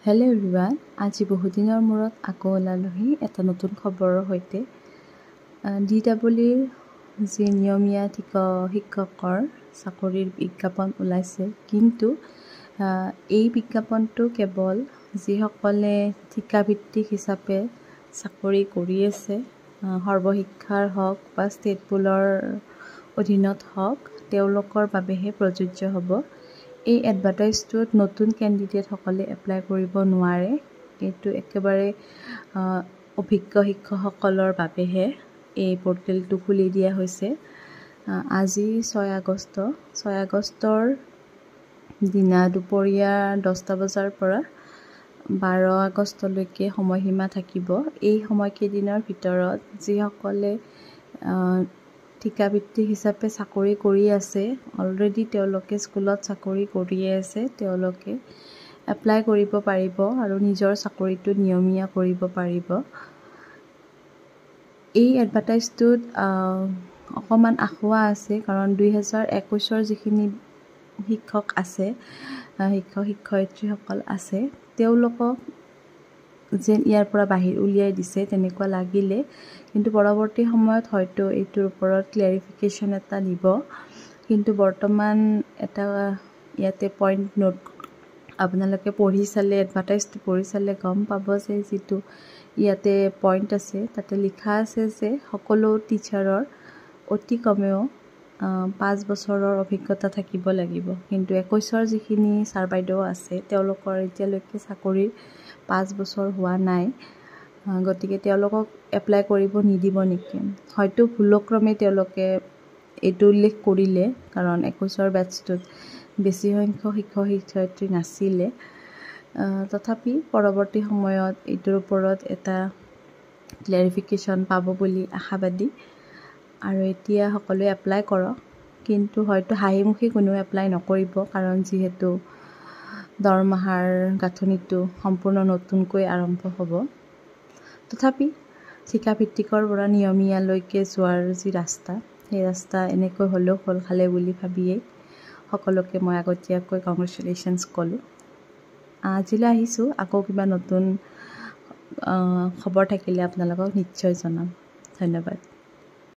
Hello' everyone, আজি বহুদিনৰ মূৰত আকৌ ওলালোহি এটা নতুন খবৰৰ সৈতে। DEEৰ যি নিয়মীয়া শিক্ষকৰ চাকৰিৰ বিজ্ঞাপন ওলাইছে, কিন্তু এই বিজ্ঞাপনটো কেৱল যিসকলে ঠিকাভিত্তিক হিচাপে চাকৰি কৰি আছে, সৰ্বশিক্ষাৰ হওক বা ষ্টেট পুলৰ অধীনত হওক, তেওঁলোকৰ বাবেহে প্ৰযোজ্য হ'ব। এই এডভাৰটাইজটোত নতুন কেণ্ডিডেটসকলে এপ্লাই কৰিব নোৱাৰে। এইটো একেবাৰে অভিজ্ঞ শিক্ষকসকলৰ বাবেহে এই পৰ্টেলটো খুলি দিয়া হৈছে। আজি 6 আগষ্টৰ দিনা দুপৰীয়া 10টা বজাৰ পৰা 12 আগষ্টলৈকে সময়সীমা থাকিব। এই সময়কেইদিনৰ ভিতৰত যিসকলে ঠিকাভিত্তিক হিচাপে চাকৰি কৰি আছে, অলৰেডি তেওঁলোকে স্কুলত চাকৰি কৰিয়ে আছে, তেওঁলোকে এপ্লাই কৰিব পাৰিব আৰু নিজৰ চাকৰিটো নিয়মীয়া কৰিব পাৰিব। এই এডভাৰটাইজটোত অকণমান আখুৱা আছে, কাৰণ 2021 যিখিনি শিক্ষক আছে, শিক্ষয়িত্ৰীসকল আছে, তেওঁলোকক যেন ইয়াৰ পৰা বাহিৰ উলিয়াই দিছে তেনেকুৱা লাগিলে, কিন্তু পৰৱৰ্তী সময়ত হয়তো এইটোৰ ওপৰত ক্লেৰিফিকেশ্যন এটা দিব। কিন্তু বৰ্তমান এটা ইয়াতে পইণ্ট নোট আপোনালোকে পঢ়ি চালে, এডভাৰটাইজটো পঢ়ি চালে গম পাব যে যিটো ইয়াতে পইণ্ট আছে, তাতে লিখা আছে যে সকলো টিচাৰৰ অতি কমেও 5 বছৰৰ অভিজ্ঞতা থাকিব লাগিব। কিন্তু 21 যিখিনি ছাৰ বাইদেউ আছে, তেওঁলোকৰ এতিয়ালৈকে চাকৰিৰ 5 বছৰ হোৱা নাই। গতিকে তেওঁলোকক এপ্লাই কৰিব নিদিব নেকি? হয়তো ভুলক্ৰমে তেওঁলোকে এইটো উল্লেখ কৰিলে, কাৰণ 21 বেটছটোত বেছি সংখ্যক শিক্ষয়িত্ৰী নাছিলে। তথাপি পৰৱৰ্তী সময়ত এইটোৰ ওপৰত এটা ক্লেৰিফিকেশ্যন পাব বুলি আশাবাদী। আৰু এতিয়া সকলোৱে এপ্লাই কৰক, কিন্তু হয়তো হাঁহিমুখে কোনেও এপ্লাই নকৰিব, কাৰণ যিহেতু দৰমহাৰ গাঁথনিটো সম্পূৰ্ণ নতুনকৈ আৰম্ভ হ'ব। তথাপি ঠিকাভিত্তিকৰ পৰা নিয়মীয়ালৈকে যোৱাৰ যি ৰাস্তা, সেই ৰাস্তা এনেকৈ হ'লেও খোল খালে বুলি ভাবিয়েই সকলোকে মই আগতীয়াকৈ কংগ্ৰেচুলেশ্যনছ ক'লোঁ। আজিলৈ আহিছোঁ, আকৌ কিবা নতুন খবৰ থাকিলে আপোনালোকক নিশ্চয় জনাম। ধন্যবাদ।